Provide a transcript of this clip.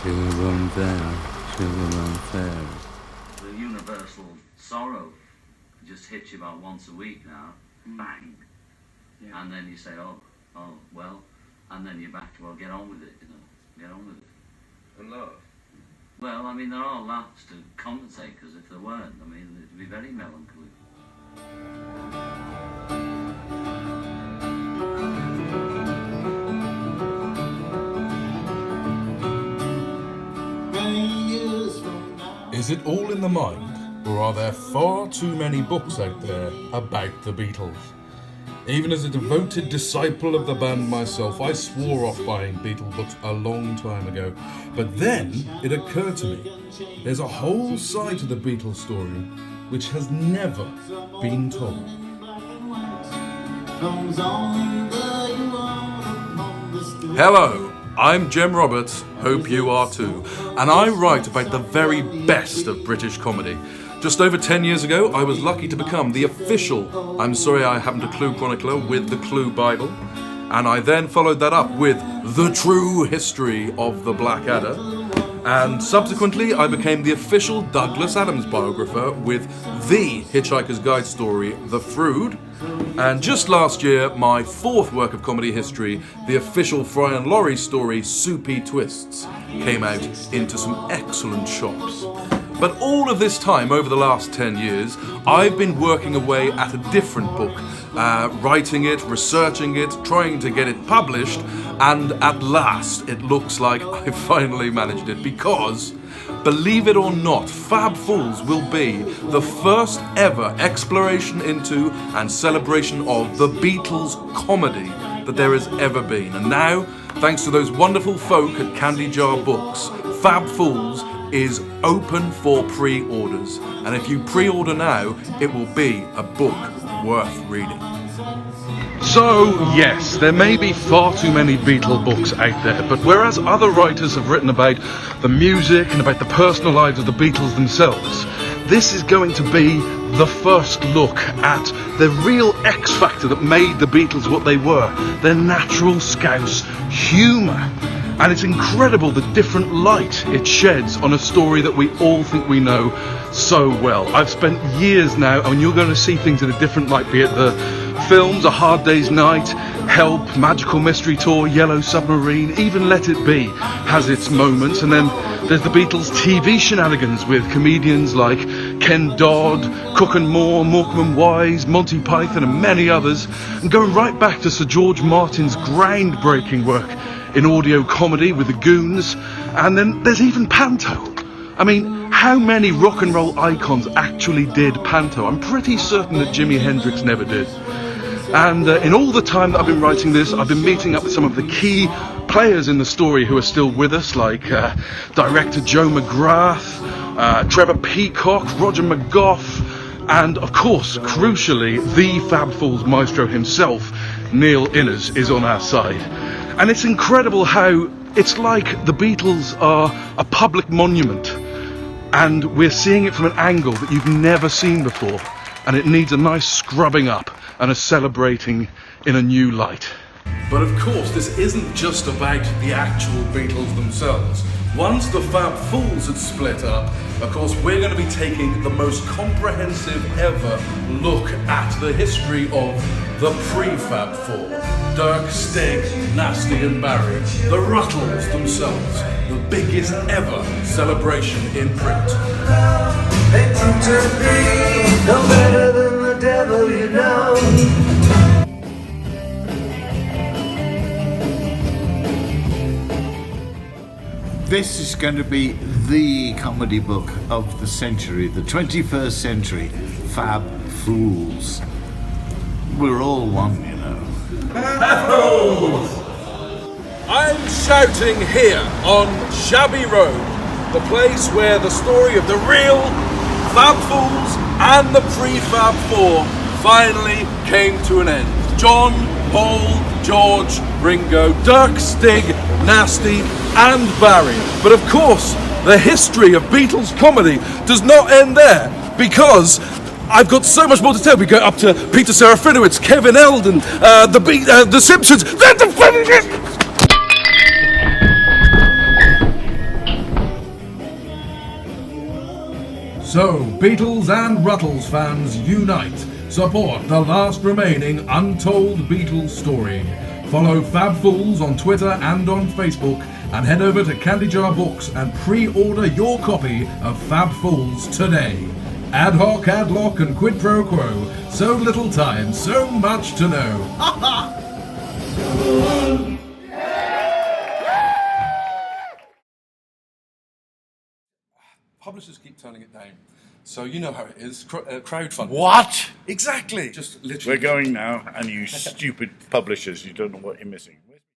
Sugar there, sugar there. The universal sorrow just hits you about once a week now, bang, and then you say, oh, well, and then you're back to, well, get on with it, get on with it. And love. Well, I mean, there are laughs to compensate, because if there weren't, I mean, it'd be very melancholy. Is it all in the mind, or are there far too many books out there about the Beatles? Even as a devoted disciple of the band myself, I swore off buying Beatle books a long time ago. But then it occurred to me, there's a whole side to the Beatles story which has never been told. Hello, I'm Jem Roberts, hope you are too, and I write about the very best of British comedy. Just over 10 years ago, I was lucky to become the official I'm Sorry I Haven't a Clue chronicler with the Clue Bible, and I then followed that up with The True History of the Blackadder, and subsequently I became the official Douglas Adams biographer with The Hitchhiker's Guide story, The Frood, and just last year, my fourth work of comedy history, the official Fry and Laurie story, Soupy Twists, came out into some excellent shops. But all of this time, over the last 10 years, I've been working away at a different book, writing it, researching it, trying to get it published, and at last it looks like I finally managed it because, believe it or not, Fab Fools will be the first ever exploration into and celebration of the Beatles comedy that there has ever been. And now, thanks to those wonderful folk at Candy Jar Books, Fab Fools is open for pre-orders, and if you pre-order now, it will be a book worth reading. So, yes, there may be far too many Beatle books out there, but whereas other writers have written about the music and about the personal lives of the Beatles themselves, this is going to be the first look at the real X factor that made the Beatles what they were, their natural Scouse humour. And it's incredible the different light it sheds on a story that we all think we know so well. I've spent years now, and you're going to see things in a different light, be it the films, A Hard Day's Night, Help, Magical Mystery Tour, Yellow Submarine, even Let It Be has its moments. And then there's the Beatles TV shenanigans with comedians like Ken Dodd, Cook and Moore, Morecambe and Wise, Monty Python and many others, and going right back to Sir George Martin's groundbreaking work in audio comedy with the Goons, and then there's even Panto. I mean, how many rock and roll icons actually did Panto? I'm pretty certain that Jimi Hendrix never did. And in all the time that I've been writing this, I've been meeting up with some of the key players in the story who are still with us, like director Joe McGrath, Trevor Peacock, Roger McGough, and of course, crucially, the Fab Fools maestro himself, Neil Innes, is on our side. And it's incredible how it's like the Beatles are a public monument, and we're seeing it from an angle that you've never seen before, and it needs a nice scrubbing up and a celebrating in a new light. But of course, this isn't just about the actual Beatles themselves. Once the Fab Fools had split up, of course, we're going to be taking the most comprehensive ever look at the history of the pre-Fab Four. Dirk, Stig, Nasty and Barry, the Rutles themselves, the biggest ever celebration in print. They seem to be no better than the devil, you know. This is going to be the comedy book of the century, the 21st century, Fab Fools. We're all one, you know. Fab Fools! I'm shouting here on Shabby Road, the place where the story of the real Fab Fools and the pre-Fab Four finally came to an end. John, Paul, George, Ringo, Dirk, Stig, Nasty and Barry. But of course, the history of Beatles comedy does not end there, because I've got so much more to tell. We go up to Peter Serafinowicz, Kevin Eldon, the Simpsons. So, Beatles and Rutles fans unite. Support the last remaining untold Beatles story. Follow Fab Fools on Twitter and on Facebook, and head over to Candy Jar Books and pre-order your copy of Fab Fools today. Ad hoc, ad loc, and quid pro quo. So little time, so much to know. Ha ha! Publishers keep turning it down. So you know how it is. Crowdfunding. What? Exactly. Just literally. We're going now, and you stupid publishers, you don't know what you're missing.